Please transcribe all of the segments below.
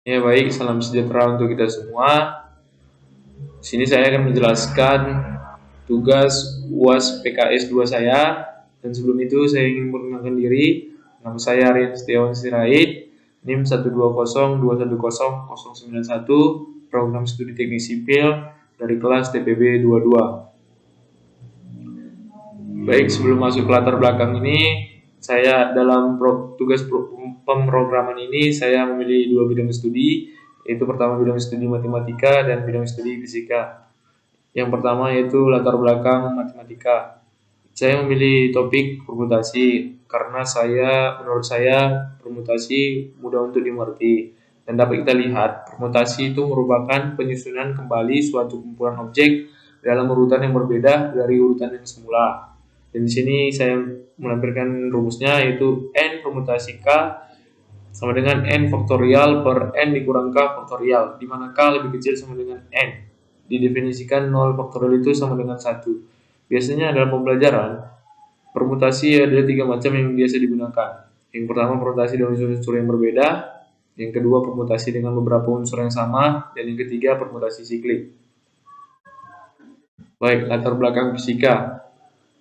Ya baik, salam sejahtera untuk kita semua. Di sini saya akan menjelaskan tugas UAS PKS 2 saya. Dan sebelum itu saya ingin memperkenalkan diri. Nama saya Aryan Setiawan Sirait, NIM 120201091, Program Studi Teknik Sipil dari kelas TPB 22. Baik, sebelum masuk ke latar belakang ini, saya dalam tugas pemrograman ini saya memilih dua bidang studi, yaitu pertama bidang studi matematika dan bidang studi fisika. Yang pertama yaitu latar belakang matematika. Saya memilih topik permutasi karena menurut saya permutasi mudah untuk dimengerti. Dan dapat kita lihat, permutasi itu merupakan penyusunan kembali suatu kumpulan objek dalam urutan yang berbeda dari urutan yang semula. Dan di sini saya melampirkan rumusnya, yaitu n permutasi k sama dengan n faktorial per n dikurang k faktorial, di mana k lebih kecil sama dengan n. Didefinisikan 0 faktorial itu sama dengan 1. Biasanya dalam pembelajaran, permutasi ada 3 macam yang biasa digunakan. Yang pertama, permutasi dengan unsur-unsur yang berbeda. Yang kedua, permutasi dengan beberapa unsur yang sama. Dan yang ketiga, permutasi siklik. Baik, latar belakang fisika.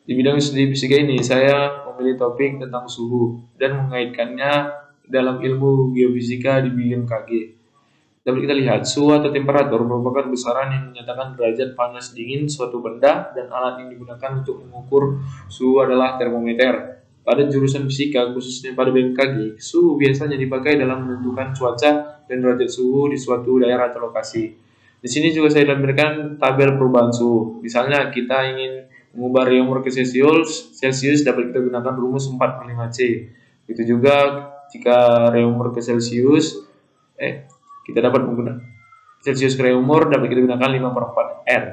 Di bidang studi fisika ini, saya memilih topik tentang suhu dan mengaitkannya dalam ilmu geofisika di BMKG. Dapat kita lihat, suhu atau temperatur merupakan besaran yang menyatakan derajat panas dingin suatu benda, dan alat yang digunakan untuk mengukur suhu adalah termometer. Pada jurusan fisika, khususnya pada BMKG, suhu biasanya dipakai dalam menentukan cuaca dan derajat suhu di suatu daerah atau lokasi. Di sini juga saya tampilkan tabel perubahan suhu. Misalnya kita ingin mengubah reaumur ke Celsius dapat kita gunakan rumus 4/5C. Itu juga jika reaumur ke Celsius, kita dapat menggunakan Celsius ke reaumur dapat kita gunakan 5/4R.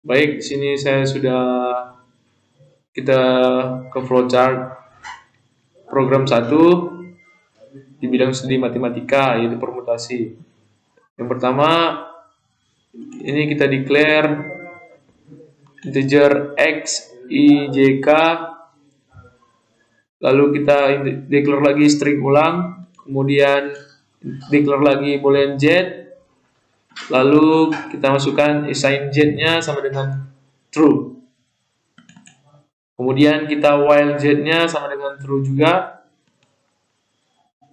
Baik, di sini kita ke flowchart program 1 di bidang studi matematika, yaitu permutasi. Yang pertama, ini kita declare integer x, y, j, k. Lalu kita declare lagi string ulang, kemudian declare lagi boolean z, lalu kita masukkan assign z-nya sama dengan true. Kemudian kita while z-nya sama dengan true juga.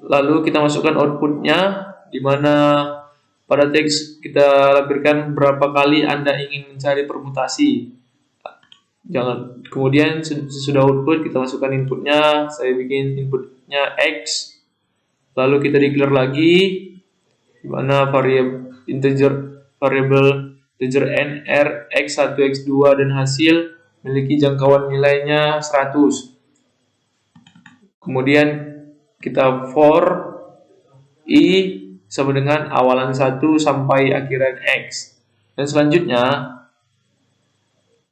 Lalu kita masukkan output-nya, di mana pada teks kita lampirkan berapa kali Anda ingin mencari permutasi. Kemudian sesudah output kita masukkan inputnya. Saya bikin inputnya x, lalu kita declare lagi, di mana variable integer nr x1 x2 dan hasil memiliki jangkauan nilainya 100. Kemudian kita for i sama dengan awalan 1 sampai akhiran x. Dan selanjutnya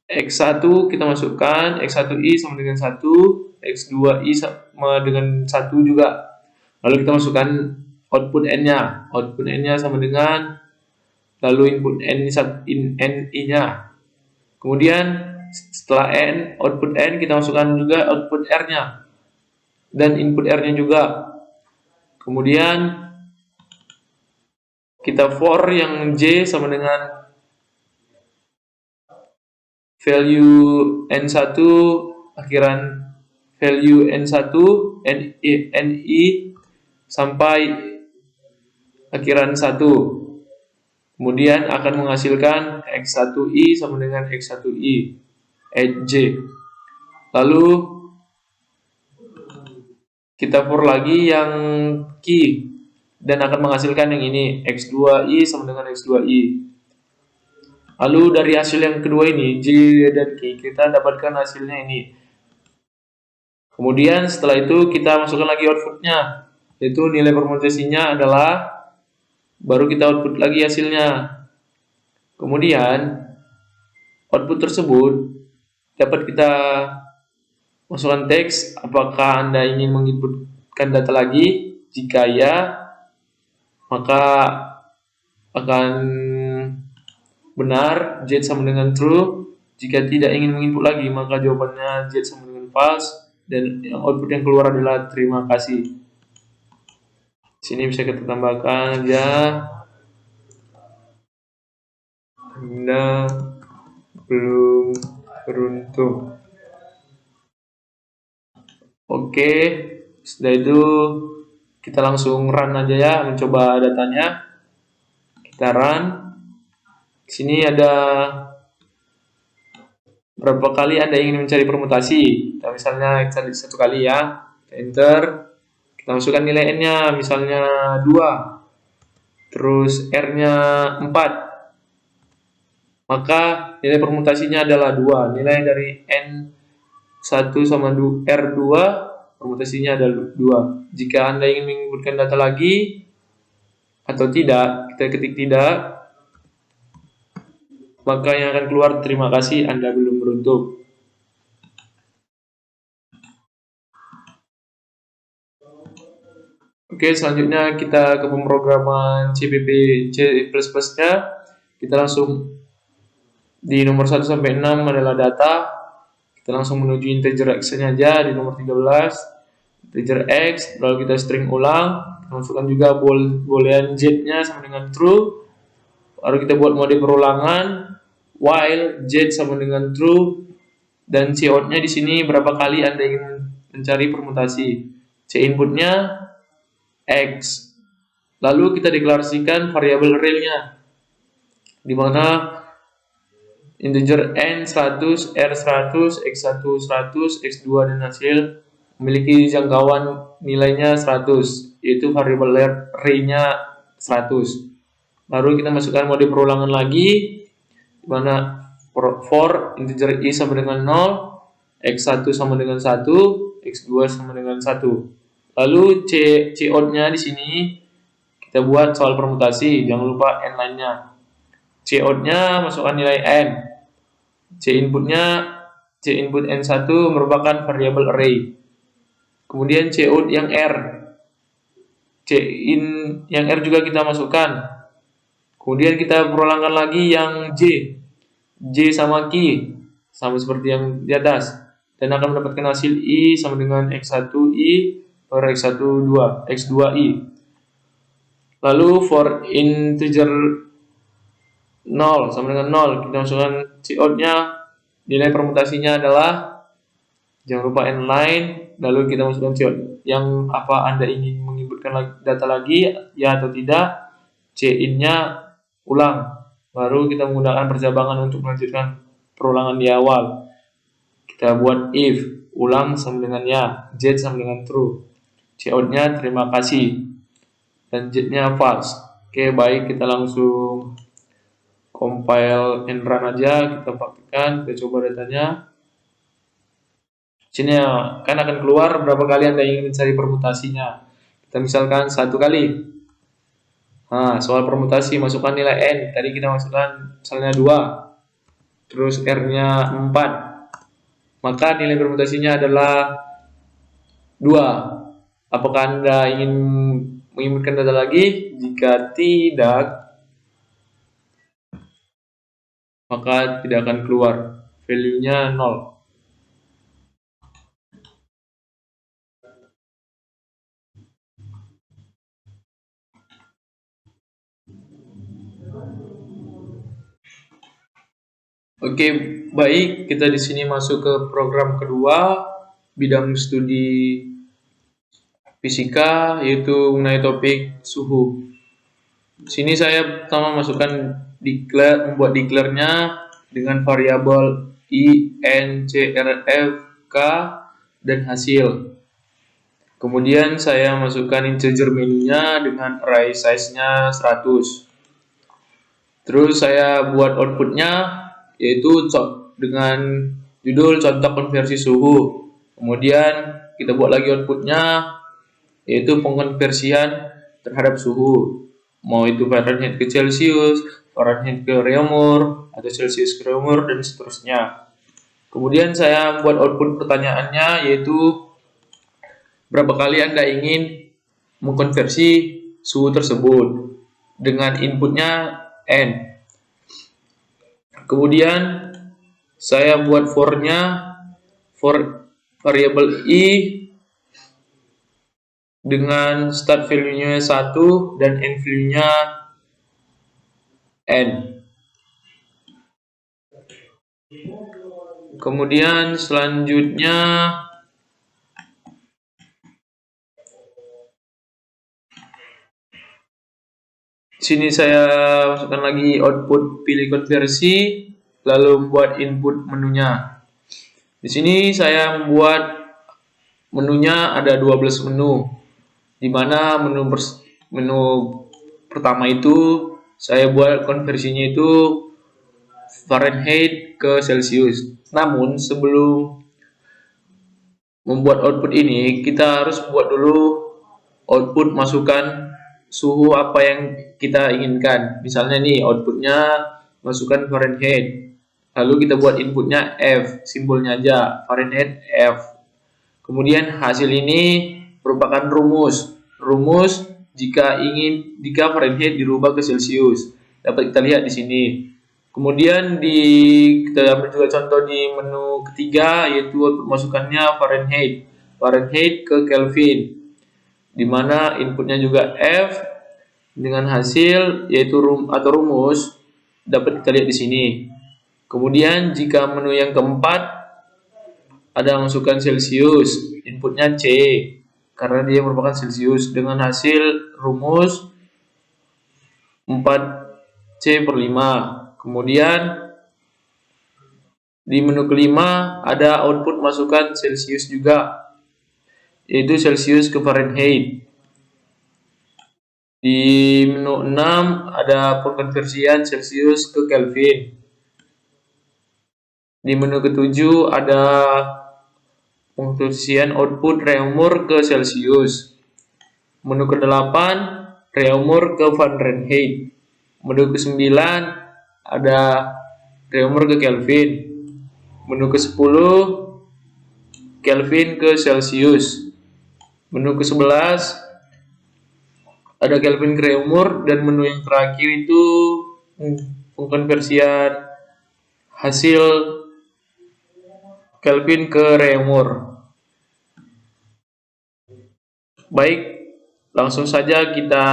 x1 kita masukkan, x1i sama dengan 1, x2i sama dengan 1 juga. Lalu kita masukkan output n-nya. Output n-nya sama dengan, lalu input n-i-nya. Kemudian setelah output n, kita masukkan juga output r-nya dan input r-nya juga. Kemudian kita for yang j sama dengan value n1 akhiran value n1 ni sampai akhiran 1. Kemudian akan menghasilkan x1i sama dengan x1i j. Lalu kita for lagi yang key dan akan menghasilkan yang ini x2i sama dengan x2i. Lalu dari hasil yang kedua ini, j dan k, kita dapatkan hasilnya ini. Kemudian setelah itu kita masukkan lagi outputnya, yaitu nilai permutasinya adalah, baru kita output lagi hasilnya. Kemudian output tersebut dapat kita masukkan teks, apakah Anda ingin menginputkan data lagi. Jika ya, maka akan benar, z sama dengan true. Jika tidak ingin menginput lagi, maka jawabannya z sama dengan false. dan output yang keluar adalah terima kasih. Sini bisa kita tambahkan aja, Anda belum beruntung. Oke, setelah itu kita langsung run aja ya, mencoba datanya. Kita run. Sini ada berapa kali Anda ingin mencari permutasi. Kita misalnya satu kali ya. Kita enter. Kita masukkan nilai N-nya, misalnya 2. Terus R-nya 4. Maka nilai permutasinya adalah 2. Nilai dari N1 sama R2, permutasinya adalah 2. Jika Anda ingin menginputkan data lagi atau tidak, kita ketik tidak, maka yang akan keluar terima kasih, Anda belum beruntung. Oke, selanjutnya kita ke pemrograman CPP C++ nya. Kita langsung di nomor 1 sampai 6 adalah data. Kita langsung menuju integer X nya aja di nomor 13. Integer X, lalu kita string ulang. Kita masukkan juga boolean Z nya sama dengan true. Lalu kita buat mode perulangan while Z sama dengan true, dan C out nya di sini berapa kali Anda ingin mencari permutasi. C inputnya X. Lalu kita deklarasikan variabel real-nya, di mana integer N 100, R 100, X1 100, X2 dan hasil memiliki jangkauan nilainya 100, yaitu variabel array-nya 100. Lalu kita masukkan mode perulangan lagi, di mana for integer I sama dengan 0, X1 sama dengan 1, X2 sama dengan 1. Lalu C out-nya di sini kita buat soal permutasi, jangan lupa N line-nya. C out-nya masukkan nilai N. C input N1 merupakan variabel array. Kemudian C out yang R. C in yang R juga kita masukkan. Kemudian kita perulangkan lagi yang J. J sama Q, sama seperti yang di atas. Dan akan mendapatkan hasil I sama dengan X1I per X2I. Lalu for integer 0 sama dengan 0, kita masukkan C out-nya, nilai permutasinya adalah, jangan lupa N line, lalu kita masukkan C out yang apa Anda ingin menginputkan data lagi, ya atau tidak. C in-nya ulang, baru kita menggunakan percabangan untuk melanjutkan perulangan di awal. Kita buat if ulang sama dengan ya, Z sama dengan true. C out-nya terima kasih, dan Z-nya false. Oke, baik, kita langsung compile and run aja, kita praktikkan, kita coba datanya. Sini kan akan keluar berapa kali Anda ingin mencari permutasinya. Kita misalkan 1 kali. Nah, soal permutasi, masukkan nilai N. Tadi kita masukkan misalnya 2. Terus R-nya 4. Maka nilai permutasinya adalah 2. Apakah Anda ingin menginputkan data lagi? Jika tidak, maka tidak akan keluar. Value-nya 0. Oke, baik, kita di sini masuk ke program kedua, bidang studi fisika, yaitu mengenai topik suhu. Sini saya pertama masukkan membuat declare-nya dengan variabel I, N, C, R, F, K, dan hasil. Kemudian saya masukkan integer menunya dengan array size-nya 100. Terus saya buat outputnya, yaitu dengan judul contoh konversi suhu. Kemudian kita buat lagi outputnya, yaitu pengkonversian terhadap suhu, mau itu Fahrenheit ke Celsius, Fahrenheit ke Reaumur, atau Celsius ke Reaumur, dan seterusnya. Kemudian saya buat output pertanyaannya, yaitu berapa kali Anda ingin mengkonversi suhu tersebut, dengan inputnya N. Kemudian saya buat for variabel i dengan start value-nya 1 dan end value-nya n. Kemudian selanjutnya sini saya masukkan lagi output pilih konversi, lalu membuat input menunya. Di sini saya membuat menunya ada 12 menu, di mana menu pertama itu saya buat konversinya itu Fahrenheit ke Celsius. Namun sebelum membuat output ini, kita harus buat dulu output masukkan suhu apa yang kita inginkan. Misalnya nih outputnya masukkan Fahrenheit, lalu kita buat inputnya F, simbolnya aja Fahrenheit F. Kemudian hasil ini merupakan rumus jika Fahrenheit dirubah ke Celsius, dapat kita lihat di sini. Kemudian kita ambil juga contoh di menu ketiga, yaitu output masukannya Fahrenheit ke Kelvin, di mana inputnya juga F dengan hasil yaitu rumus dapat kita lihat di sini. Kemudian jika menu yang keempat ada masukkan Celsius, inputnya C karena dia merupakan Celsius dengan hasil rumus 4C/5. Kemudian di menu kelima ada output masukkan Celsius juga, yaitu Celsius ke Fahrenheit. Di menu 6 ada pengkonversian Celsius ke Kelvin. Di menu ke-7 ada pengkonversian output Réaumur ke Celsius. Menu ke-8 Réaumur ke Fahrenheit. Menu ke-9 ada Réaumur ke Kelvin. Menu ke-10 Kelvin ke Celsius. Menu ke-11 ada Kelvin ke Réaumur, dan menu yang terakhir itu pengkonversian hasil Kelvin ke Réaumur. Baik, langsung saja kita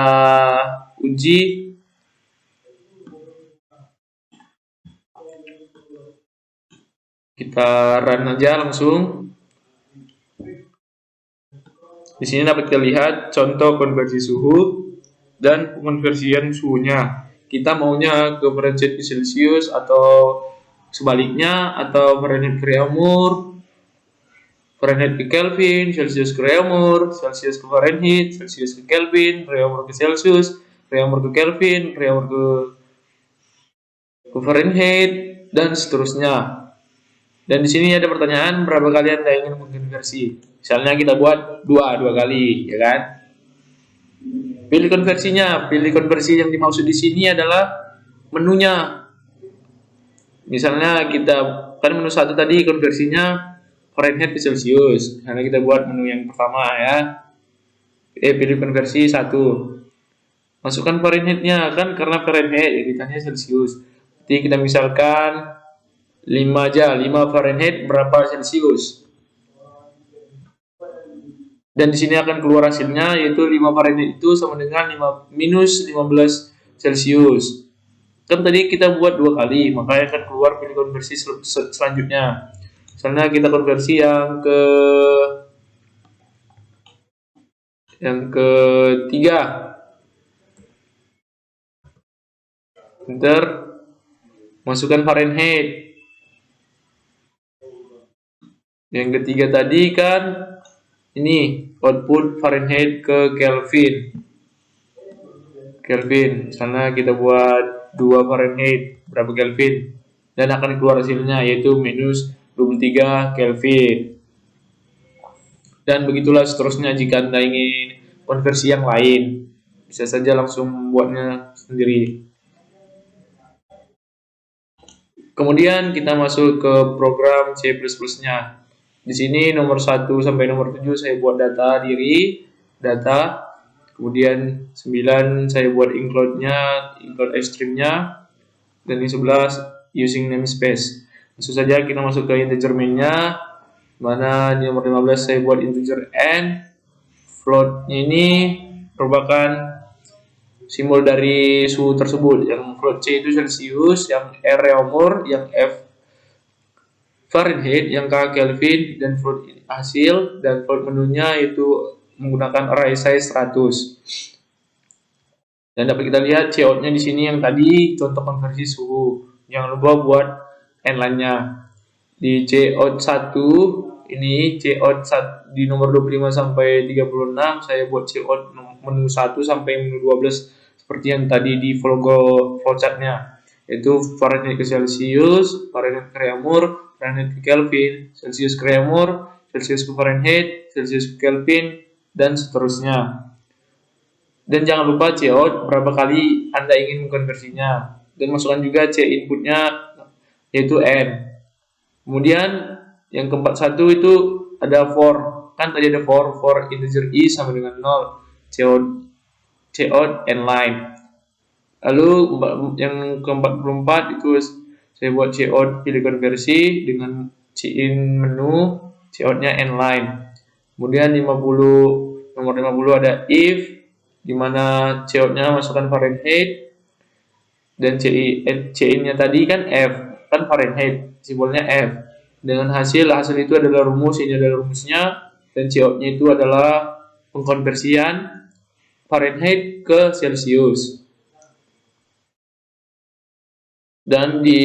uji. Kita run aja langsung. Di sini dapat kita lihat contoh konversi suhu dan pengkonversian suhunya. Kita maunya ke Fahrenheit ke Celsius atau sebaliknya, atau Fahrenheit ke Réaumur, Fahrenheit ke Kelvin, Celsius ke Réaumur, Celsius ke Fahrenheit, Celsius ke Kelvin, Réaumur ke Celsius, Réaumur ke Kelvin, Réaumur ke Fahrenheit, dan seterusnya. Dan di sini ada pertanyaan, berapa kali Anda ingin mengkonversi? Misalnya kita buat dua kali, ya kan? Pilih konversinya. Pilih konversi yang dimaksud di sini adalah menunya. Misalnya kita kan menu 1 tadi konversinya Fahrenheit ke Celsius. Karena kita buat menu yang pertama ya. Pilih konversi 1. Masukkan Fahrenheit-nya kan, karena Fahrenheit ya ditanya Celsius. Jadi kita misalkan 5 aja, 5 Fahrenheit berapa Celsius. Dan di sini akan keluar hasilnya, yaitu 5 Fahrenheit itu sama dengan minus 15 Celsius. Kan tadi kita buat 2 kali, makanya akan keluar pilih konversi selanjutnya. Misalnya kita konversi yang ketiga. Enter, masukkan Fahrenheit. Yang ketiga tadi kan ini output Fahrenheit ke Kelvin. Sana kita buat 2 Fahrenheit berapa Kelvin, dan akan keluar hasilnya yaitu minus 23 Kelvin. Dan begitulah seterusnya jika Anda ingin konversi yang lain, bisa saja langsung membuatnya sendiri. Kemudian kita masuk ke program C++-nya. Di sini nomor 1 sampai nomor 7 saya buat data, kemudian 9 saya buat include extreme-nya, dan di 11 using namespace. Langsung saja kita masuk ke integer main-nya. Mana di nomor 15 saya buat integer n, float ini merupakan simbol dari suhu tersebut. Yang float C itu Celsius, yang R reaumur, yang F Fahrenheit, yang K Kelvin, dan float hasil dan float menunya itu menggunakan array size 100. Dan dapat kita lihat Cout-nya di sini yang tadi contoh konversi suhu. Jangan lupa buat n line-nya. Di Cout 1 ini Cout di nomor 25 sampai 36 saya buat Cout menu 1 sampai menu 12 seperti yang tadi di flowchart-nya, yaitu Fahrenheit ke Celsius, Fahrenheit ke reaumur, Fahrenheit ke Kelvin, Celsius ke reaumur, Celsius ke Fahrenheit, Celsius ke Kelvin, dan seterusnya. Dan jangan lupa Cout berapa kali Anda ingin mengkonversinya, dan masukkan juga C inputnya yaitu n. Kemudian yang keempat satu itu ada for, kan tadi ada for integer i sama dengan 0, Cout n line. Lalu yang ke-44 itu saya buat Cout pilih konversi dengan in menu, Cout-nya n line. Kemudian nomor 50 ada if, di mana Cout-nya masukkan Fahrenheit, dan CIN-nya tadi kan F, kan Fahrenheit, simbolnya F. Dengan hasil itu adalah rumus, ini adalah rumusnya, dan Cout-nya itu adalah pengkonversian Fahrenheit ke Celsius. Dan di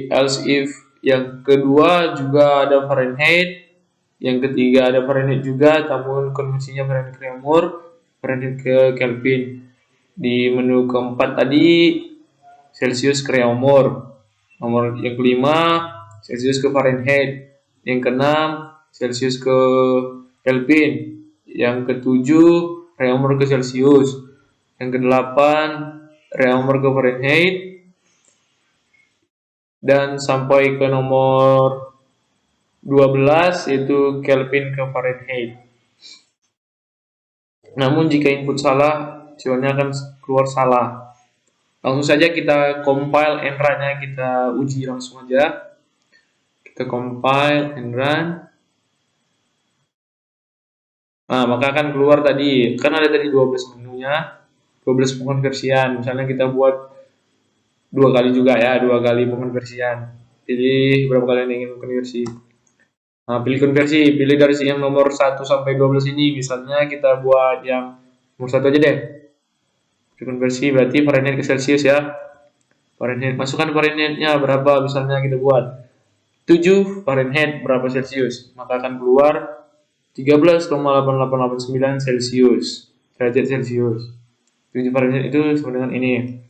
else if yang kedua juga ada Fahrenheit, yang ketiga ada Fahrenheit juga, namun konversinya Fahrenheit ke reaumur, Fahrenheit ke Kelvin. Di menu keempat tadi Celsius ke reaumur. Nomor yang kelima Celsius ke Fahrenheit. Yang keenam Celsius ke Kelvin. Yang ketujuh reaumur ke Celsius. Yang kedelapan reaumur ke Fahrenheit. Dan sampai ke nomor 12 yaitu Kelvin ke Fahrenheit. Namun jika input salah, hasilnya akan keluar salah. Langsung saja kita compile and run-nya, kita uji langsung aja. Kita compile and run. Nah, maka akan keluar tadi, kan ada tadi 12 menunya, 12 pengkonversian. Misalnya kita buat 2 kali juga ya, 2 kali pengkonversian. Pilih berapa kali yang ingin konversi. Nah, pilih konversi, pilih dari yang nomor 1 sampai 12 ini. Misalnya kita buat yang nomor 1 aja deh. Konversi berarti Fahrenheit ke Celsius ya. Fahrenheit, masukkan Fahrenheit-nya berapa, misalnya kita buat 7 Fahrenheit berapa Celsius, maka akan keluar 13,8889 Celsius, derajat Celsius. 7 Fahrenheit itu sama dengan ini.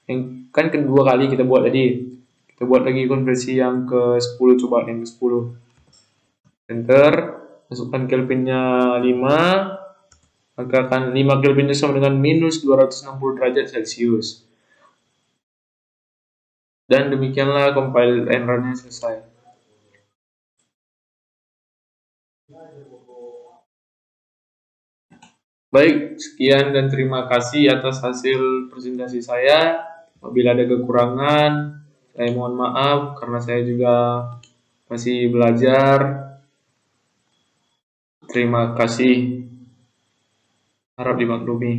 Yang kan kedua kali kita buat tadi. Kita buat lagi konversi yang ke 10, coba yang ke 10. Enter, masukkan Kelvinnya 5, maka akan 5 Kelvin itu sama dengan minus 260 derajat Celsius. Dan demikianlah compile and run-nya selesai. Baik, sekian dan terima kasih atas hasil presentasi saya. Apabila ada kekurangan, saya mohon maaf karena saya juga masih belajar. Terima kasih. Harap dimaklumi.